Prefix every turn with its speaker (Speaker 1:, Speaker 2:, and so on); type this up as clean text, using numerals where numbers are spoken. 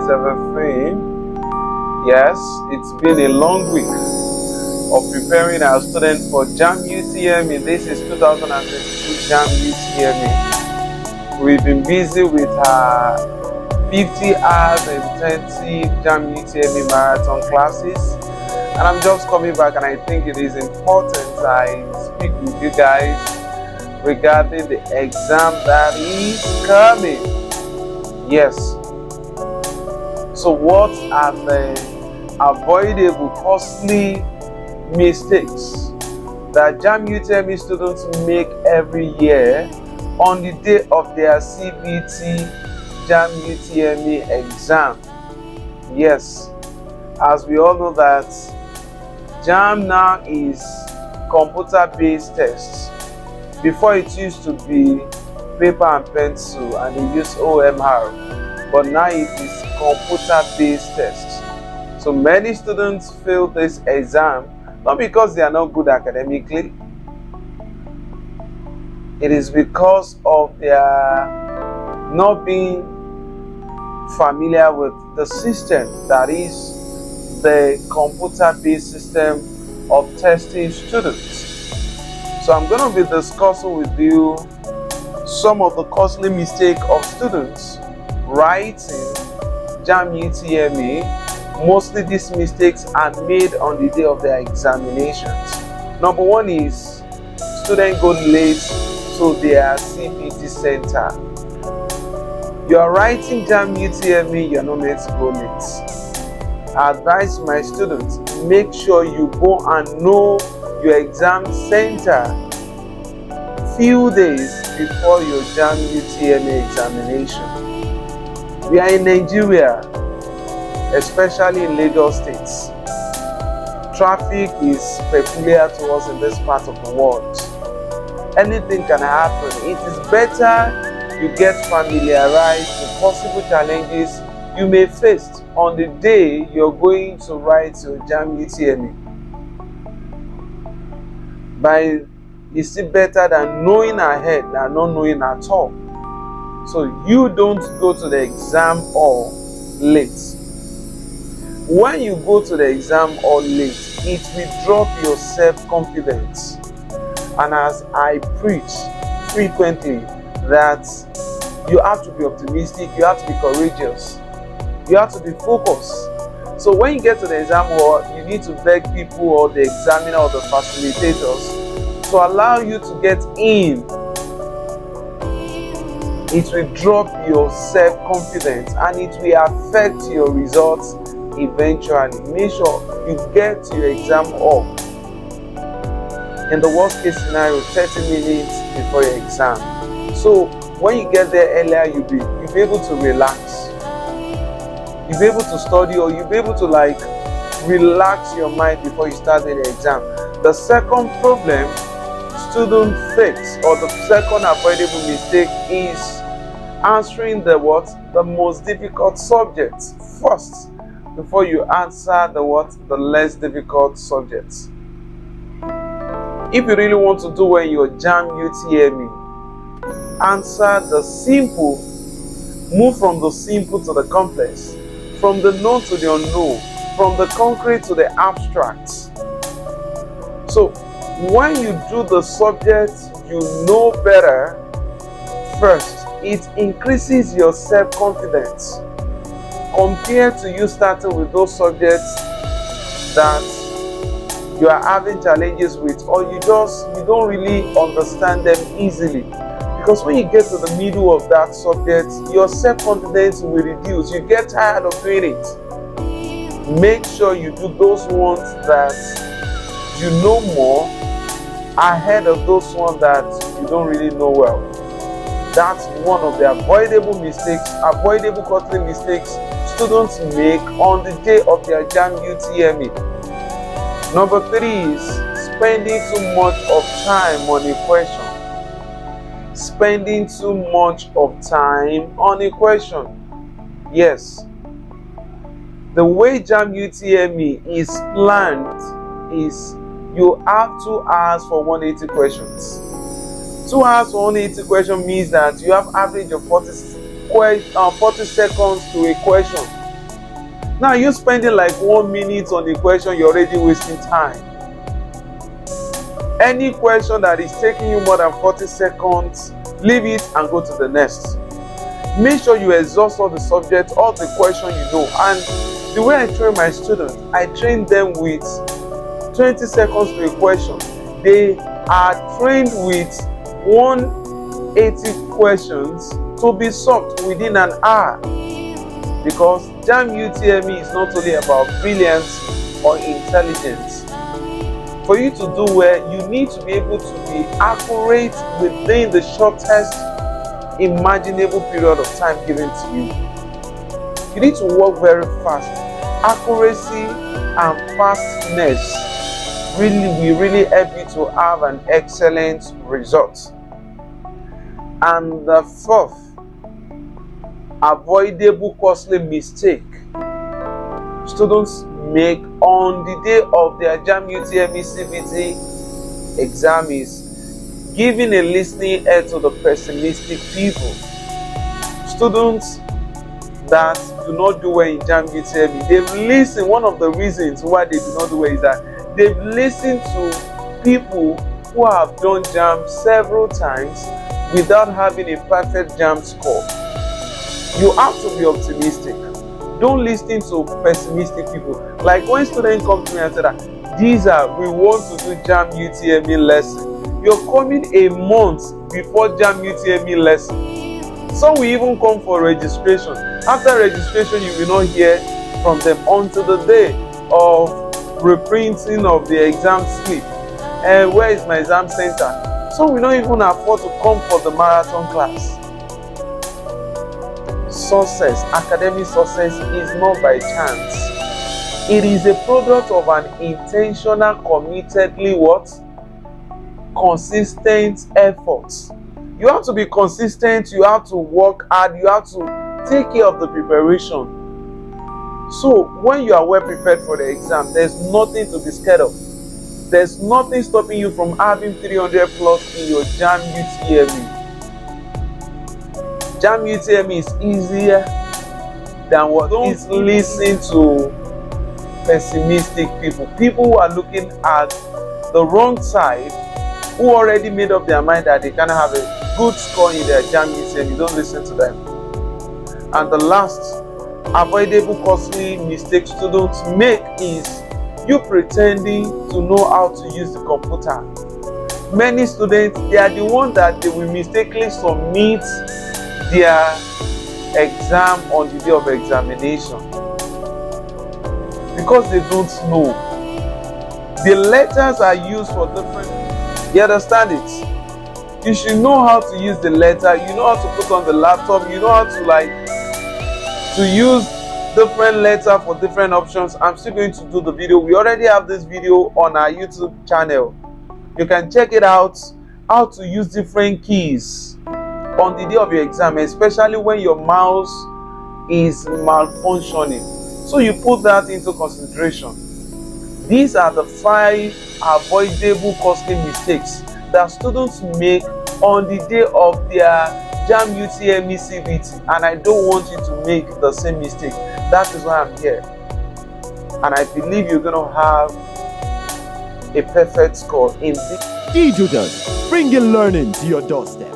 Speaker 1: is everything. Yes, it's been a long week of preparing our students for Jamb Utme. This is 2022 Jamb Utme. We've been busy with our 50 hours intensive Jamb Utme marathon classes, and I'm just coming back, and I think it is important I speak with you guys regarding the exam that is coming. Yes. So what are the avoidable costly mistakes that Jamb Utme students make every year on the day of their CBT Jamb Utme exam? Yes, as we all know that Jamb now is computer-based tests. Before it used to be paper and pencil and they use OMR, but now it is computer-based tests. So many students fail this exam not because they are not good academically. It is because of their not being familiar with the system that is the computer-based system of testing students. So I'm going to be discussing with you some of the costly mistakes of students writing Jamb Utme. Mostly these mistakes are made on the day of their examinations. Number one is students go late to their CBT center. You are writing Jamb Utme, you are not meant to go late. I advise my students, make sure you go and know your exam center few days before your Jamb Utme examination. We are in Nigeria, especially in Lagos State. Traffic is peculiar to us in this part of the world. Anything can happen. It is better you get familiarized with possible challenges you may face on the day you're going to write your Jamb Utme. It's still better than knowing ahead than not knowing at all. So you don't go to the exam hall late. When you go to the exam hall late, it will drop your self-confidence. And as I preach frequently, that you have to be optimistic, you have to be courageous, you have to be focused. So when you get to the exam hall, you need to beg people or the examiner or the facilitators to allow you to get in. It will drop your self-confidence and it will affect your results eventually. Make sure you get to your exam hall in the worst case scenario 30 minutes before your exam. So when you get there earlier, you'll be able to relax. You'll be able to study, or you'll be able to relax your mind before you start the exam. The second problem students face, or the second avoidable mistake, is answering the most difficult subjects first before you answer the less difficult subjects. If you really want to do well in your Jamb Utme, answer the simple, move from the simple to the complex, from the known to the unknown, from the concrete to the abstract. So when you do the subject you know better first, it increases your self-confidence compared to you starting with those subjects that you are having challenges with, or you don't really understand them easily. Because when you get to the middle of that subject, your self-confidence will reduce. You get tired of doing it. Make sure you do those ones that you know more ahead of those ones that you don't really know well. That's one of the avoidable costly mistakes students make on the day of their Jamb Utme. Number 3 is spending too much of time on a question. Spending too much of time on a question. Yes. The way Jamb Utme is planned is you have 2 hours for 180 questions. 2 hours for 180 questions means that you have average of 40 seconds to a question. Now you spending like 1 minute on a question, you're already wasting time. Any question that is taking you more than 40 seconds, leave it and go to the next. Make sure you exhaust all the subjects, all the questions you know. And the way I train my students, I train them with 20 seconds to a question. They are trained with 180 questions to be solved within an hour. Because Jamb Utme is not only about brilliance or intelligence. For you to do well, you need to be able to be accurate within the shortest imaginable period of time given to you. You need to work very fast. Accuracy and fastness will really help you to have an excellent result. And the fourth, avoidable costly mistake students make on the day of their Jamb Utme CBT exam is giving a listening ear to the pessimistic people. Students that do not do well in Jamb Utme, they've listened. One of the reasons why they do not do well is that they've listened to people who have done Jamb several times without having a perfect Jamb score. You have to be optimistic. Don't listen to pessimistic people. Like when students come to me and say that we want to do Jamb Utme lesson. You're coming a month before Jamb Utme lesson. Some will even come for registration. After registration, you will not hear from them until the day of reprinting of the exam slip. And where is my exam center? Some will not even afford to come for the marathon class. Success, academic success, is not by chance. It is a product of an intentional, committedly consistent effort. You have to be consistent, you have to work hard, you have to take care of the preparation. So when you are well prepared for the exam, there's nothing to be scared of. There's nothing stopping you from having 300 plus in your Jamb Utme. Jamb Utme is easier than what is listening to pessimistic people. People who are looking at the wrong side, who already made up their mind that they can have a good score in their Jamb Utme. You don't listen to them. And the last avoidable costly mistake students make is you pretending to know how to use the computer. Many students, they are the ones that they will mistakenly submit their exam on the day of examination because they don't know. The letters are used for different. You understand it? You should know how to use the letter. You know how to put on the laptop. You know how to use different letter for different options. I'm still going to do the video. We already have this video on our YouTube channel. You can check it out, how to use different keys on the day of your exam, especially when your mouse is malfunctioning. So you put that into consideration. These are the 5 avoidable costly mistakes that students make on the day of their Jamb Utme CBT, and I don't want you to make the same mistake. That is why I'm here, and I believe you're going to have a perfect score in this.
Speaker 2: DEE Tutors, bring your learning to your doorstep.